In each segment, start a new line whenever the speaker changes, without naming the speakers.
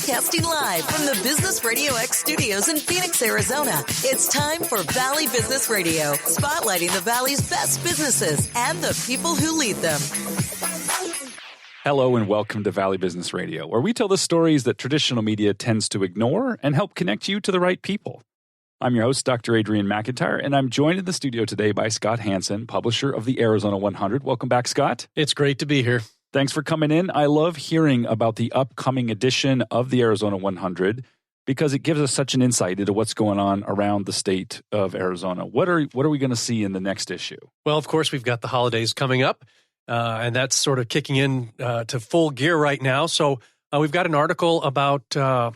Broadcasting live from the Business Radio X studios in Phoenix, Arizona. It's time for Valley Business Radio, spotlighting the Valley's best businesses and the people who lead them.
Hello and welcome to Valley Business Radio, where we tell the stories that traditional media tends to ignore and help connect you to the right people. I'm your host, Dr. Adrian McIntyre, and I'm joined in the studio today by Scott Hansen, publisher of the Arizona 100. Welcome back, Scott.
It's great to be here.
Thanks for coming in. I love hearing about the upcoming edition of the Arizona 100 because it gives us such an insight into what's going on around the state of Arizona. What are we going to see in the next issue?
Well, of course, we've got the holidays coming up, and that's sort of kicking in to full gear right now. So we've got an article about from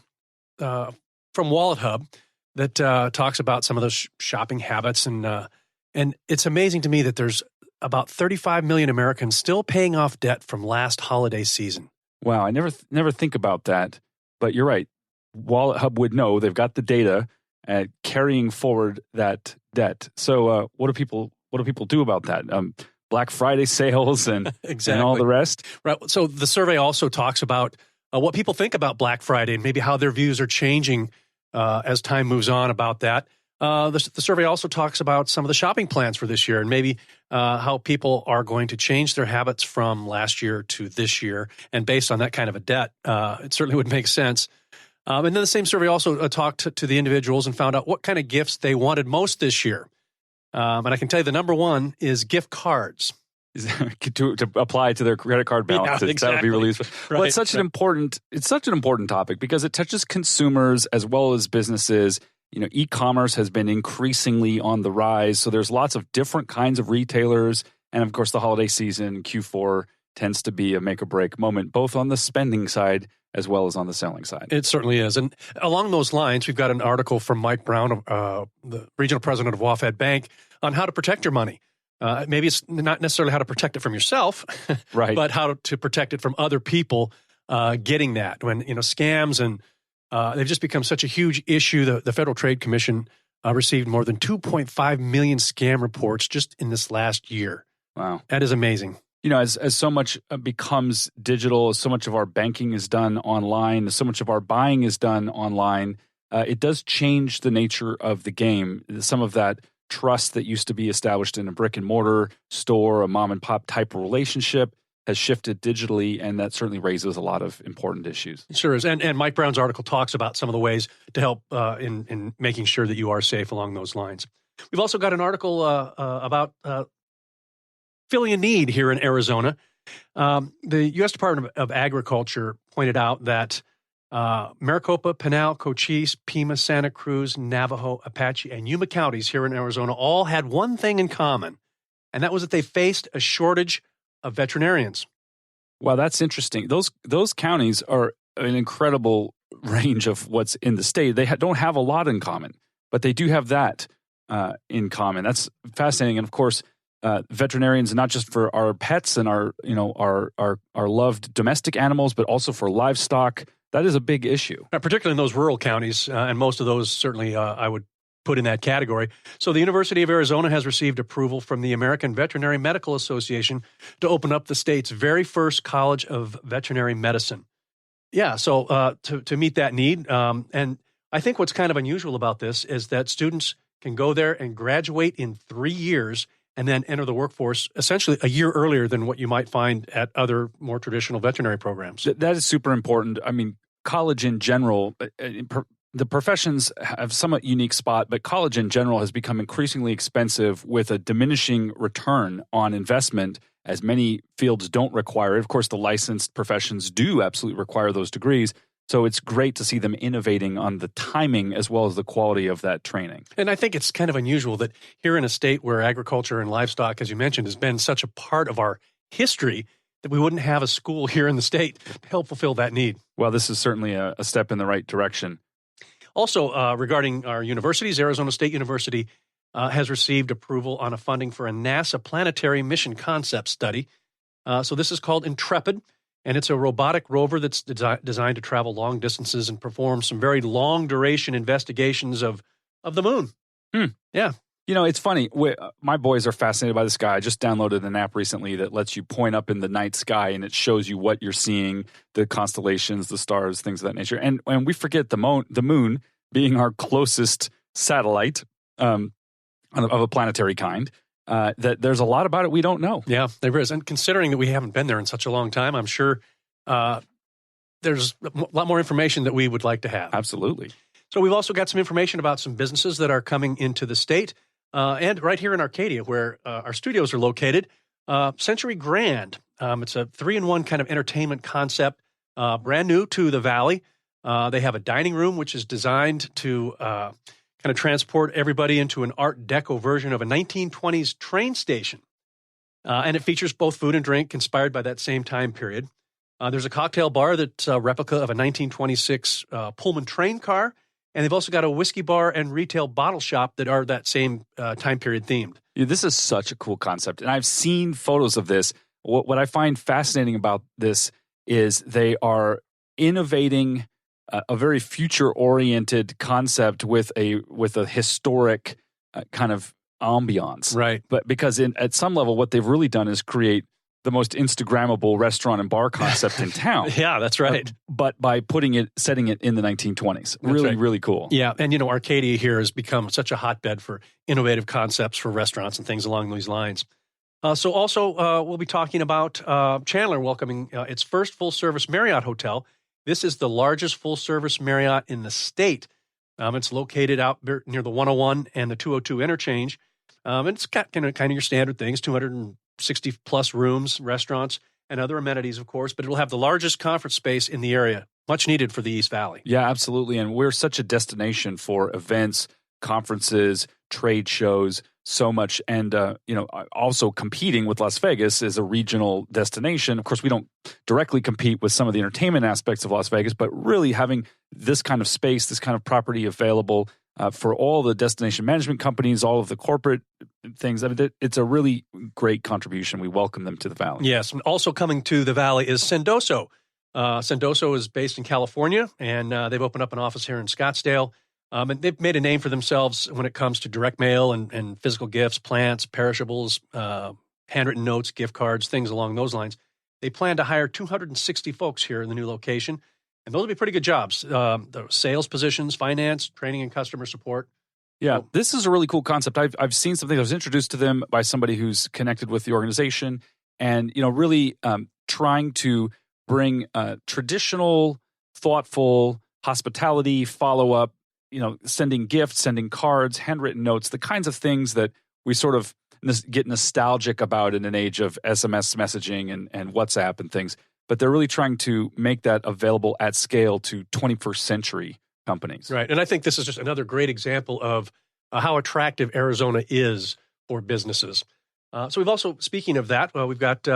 Wallet Hub that talks about some of those shopping habits, and it's amazing to me that there's about 35 million Americans still paying off debt from last holiday season.
Wow, I never think about that, but you're right. Wallet Hub would know. They've got the data at carrying forward that debt. So what do people do about that? Black Friday sales and
exactly.
And all the rest?
Right. So the survey also talks about what people think about Black Friday and maybe how their views are changing as time moves on about that. The survey also talks about some of the shopping plans for this year and maybe how people are going to change their habits from last year to this year. And based on that kind of a debt, it certainly would make sense. And then the same survey also talked to the individuals and found out what kind of gifts they wanted most this year. And I can tell you the number one is gift cards.
to apply to their credit card balances.
Yeah, exactly.
That would be really useful.
Right.
Well, it's such an important topic because it touches consumers as well as businesses. You know, e-commerce has been increasingly on the rise. So there's lots of different kinds of retailers. And of course, the holiday season, Q4, tends to be a make or break moment, both on the spending side as well as on the selling side.
It certainly is. And along those lines, we've got an article from Mike Brown, the regional president of WaFd Bank, on how to protect your money. Maybe it's not necessarily how to protect it from yourself,
right,
but how to protect it from other people getting that. When, scams and they've just become such a huge issue. The Federal Trade Commission received more than 2.5 million scam reports just in this last year.
Wow.
That is amazing.
As so much becomes digital, as so much of our banking is done online, as so much of our buying is done online, it does change the nature of the game. Some of that trust that used to be established in a brick and mortar store, a mom and pop type of relationship, has shifted digitally, and that certainly raises a lot of important issues.
It sure is. And Mike Brown's article talks about some of the ways to help in making sure that you are safe along those lines. We've also got an article about filling a need here in Arizona. The U.S. Department of Agriculture pointed out that Maricopa, Pinal, Cochise, Pima, Santa Cruz, Navajo, Apache, and Yuma counties here in Arizona all had one thing in common, and that was that they faced a shortage of veterinarians.
Wow, that's interesting. Those counties are an incredible range of what's in the state. They don't have a lot in common, but they do have that in common. That's fascinating. And of course, veterinarians, not just for our pets and our loved domestic animals, but also for livestock. That is a big issue.
Particularly in those rural counties, and most of those certainly I would put in that category. So the University of Arizona has received approval from the American Veterinary Medical Association to open up the state's very first College of Veterinary Medicine. Yeah, so to meet that need. And I think what's kind of unusual about this is that students can go there and graduate in 3 years and then enter the workforce essentially a year earlier than what you might find at other more traditional veterinary programs.
That is super important. I mean, college in general, the professions have somewhat unique spot, but college in general has become increasingly expensive with a diminishing return on investment, as many fields don't require it. Of course, the licensed professions do absolutely require those degrees. So it's great to see them innovating on the timing as well as the quality of that training.
And I think it's kind of unusual that here in a state where agriculture and livestock, as you mentioned, has been such a part of our history, that we wouldn't have a school here in the state to help fulfill that need.
Well, this is certainly a step in the right direction.
Also, regarding our universities, Arizona State University has received approval on a funding for a NASA planetary mission concept study. So this is called Intrepid. And it's a robotic rover that's designed to travel long distances and perform some very long-duration investigations of the moon.
Hmm.
Yeah.
It's funny. My boys are fascinated by the sky. I just downloaded an app recently that lets you point up in the night sky and it shows you what you're seeing, the constellations, the stars, things of that nature. And we forget the moon being our closest satellite of a planetary kind. That there's a lot about it we don't know.
Yeah, there is. And considering that we haven't been there in such a long time, I'm sure there's a lot more information that we would like to have.
Absolutely.
So we've also got some information about some businesses that are coming into the state. And right here in Arcadia, where our studios are located, Century Grand. It's a 3-in-1 kind of entertainment concept, brand new to the Valley. They have a dining room, which is designed to kind of transport everybody into an Art Deco version of a 1920s train station. And it features both food and drink inspired by that same time period. There's a cocktail bar that's a replica of a 1926 Pullman train car. And they've also got a whiskey bar and retail bottle shop that are that same time period themed.
Yeah, this is such a cool concept. And I've seen photos of this. What I find fascinating about this is they are innovating a very future-oriented concept with a historic kind of ambiance.
Right.
But because at some level, what they've really done is create the most Instagrammable restaurant and bar concept in town.
Yeah, that's right.
But by setting it in the 1920s. Really,
right.
Really cool.
Yeah, and Arcadia here has become such a hotbed for innovative concepts for restaurants and things along these lines. So also, we'll be talking about Chandler welcoming its first full-service Marriott hotel. This is the largest full-service Marriott in the state. It's located out near the 101 and the 202 interchange. And it's got kind of your standard things, 260-plus rooms, restaurants, and other amenities, of course. But it'll have the largest conference space in the area, much needed for the East Valley.
Yeah, absolutely. And we're such a destination for events, conferences, trade shows, so much. And, also competing with Las Vegas as a regional destination. Of course, we don't directly compete with some of the entertainment aspects of Las Vegas, but really having this kind of space, this kind of property available for all the destination management companies, all of the corporate things. I mean, it's a really great contribution. We welcome them to the Valley.
Yes. And also coming to the Valley is Sendoso. Sendoso is based in California, and they've opened up an office here in Scottsdale. And they've made a name for themselves when it comes to direct mail and physical gifts, plants, perishables, handwritten notes, gift cards, things along those lines. They plan to hire 260 folks here in the new location, and those will be pretty good jobs. The sales positions, finance, training, and customer support.
Yeah, this is a really cool concept. I've seen something that was introduced to them by somebody who's connected with the organization, and really trying to bring traditional, thoughtful hospitality, follow up. Sending gifts, sending cards, handwritten notes, the kinds of things that we sort of get nostalgic about in an age of SMS messaging and WhatsApp and things. But they're really trying to make that available at scale to 21st century companies.
Right. And I think this is just another great example of how attractive Arizona is for businesses. So we've also, speaking of that, we've got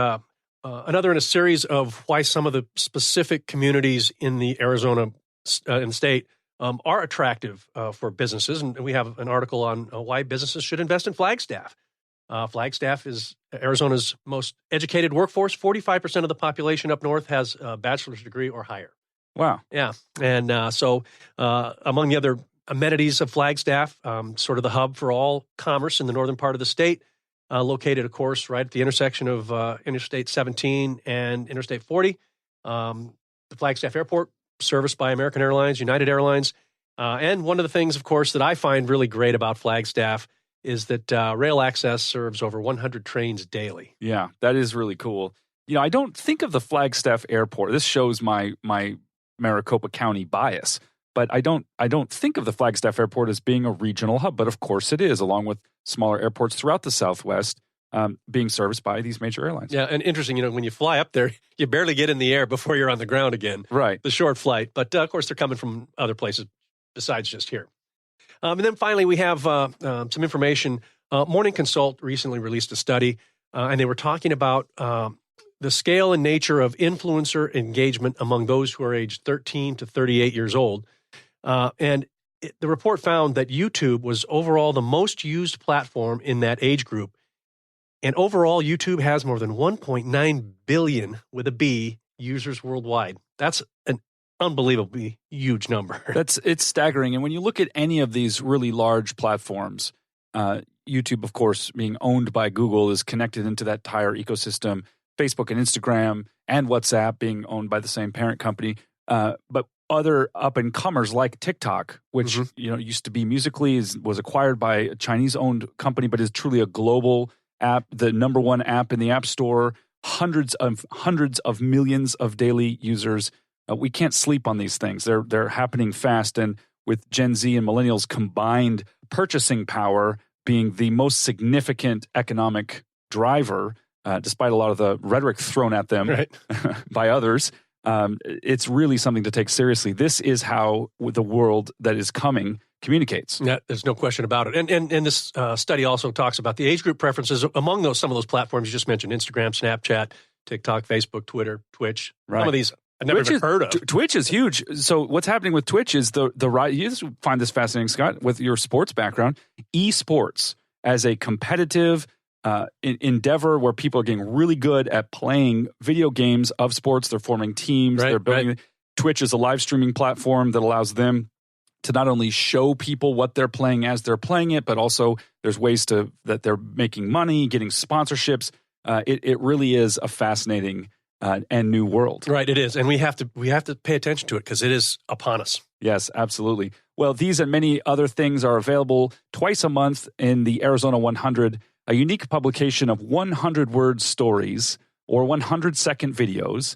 another in a series of why some of the specific communities in the Arizona in the state are attractive for businesses. And we have an article on why businesses should invest in Flagstaff. Flagstaff is Arizona's most educated workforce. 45% of the population up north has a bachelor's degree or higher.
Wow.
Yeah. And so among the other amenities of Flagstaff, sort of the hub for all commerce in the northern part of the state, located, of course, right at the intersection of Interstate 17 and Interstate 40. The Flagstaff Airport, serviced by American Airlines, United Airlines. And one of the things, of course, that I find really great about Flagstaff is that rail access serves over 100 trains daily.
Yeah, that is really cool. I don't think of the Flagstaff Airport. This shows my Maricopa County bias, but I don't think of the Flagstaff Airport as being a regional hub. But of course it is, along with smaller airports throughout the Southwest. Being serviced by these major airlines.
Yeah, and interesting, when you fly up there, you barely get in the air before you're on the ground again.
Right.
The short flight. But, of course, they're coming from other places besides just here. And then finally, we have some information. Morning Consult recently released a study, and they were talking about the scale and nature of influencer engagement among those who are aged 13 to 38 years old. The report found that YouTube was overall the most used platform in that age group. And overall, YouTube has more than 1.9 billion, with a B, users worldwide. That's an unbelievably huge number.
It's staggering. And when you look at any of these really large platforms, YouTube, of course, being owned by Google, is connected into that entire ecosystem. Facebook and Instagram and WhatsApp being owned by the same parent company. But other up-and-comers like TikTok, which used to be Musical.ly, was acquired by a Chinese-owned company, but is truly a global app, the number one app in the App Store, hundreds of millions of daily users. We can't sleep on these things. They're happening fast, and with Gen Z and millennials combined purchasing power being the most significant economic driver, despite a lot of the rhetoric thrown at them by others, it's really something to take seriously. This is how the world that is coming communicates.
Yeah, there's no question about it. And this study also talks about the age group preferences among some of those platforms you just mentioned: Instagram, Snapchat, TikTok, Facebook, Twitter, Twitch. Some of these I've never even heard of.
Twitch is huge. So what's happening with Twitch is the rise. You find this fascinating, Scott, with your sports background. Esports as a competitive endeavor where people are getting really good at playing video games of sports. They're forming teams. They're building. Twitch is a live streaming platform that allows them to not only show people what they're playing as they're playing it, but also there's ways that they're making money, getting sponsorships. It really is a fascinating and new world.
Right, it is. And we have to pay attention to it because it is upon us.
Yes, absolutely. Well, these and many other things are available twice a month in the Arizona 100, a unique publication of 100-word stories or 100-second videos,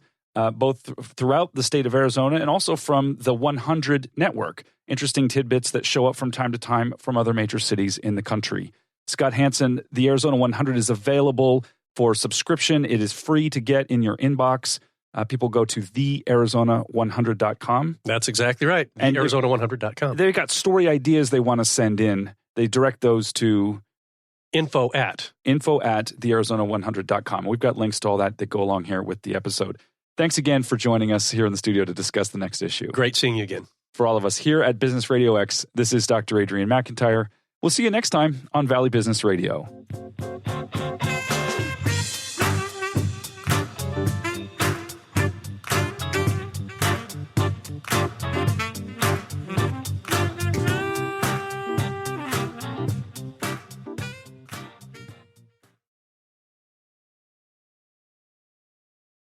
both throughout the state of Arizona and also from the 100 network. Interesting tidbits that show up from time to time from other major cities in the country. Scott Hansen, the Arizona 100 is available for subscription. It is free to get in your inbox. People go to thearizona100.com.
That's exactly right. And Arizona100.com.
They've got story ideas they want to send in. They direct those to
info at
thearizona100.com. We've got links to all that go along here with the episode. Thanks again for joining us here in the studio to discuss the next issue.
Great seeing you again.
For all of us here at Business Radio X, this is Dr. Adrian McIntyre. We'll see you next time on Valley Business Radio.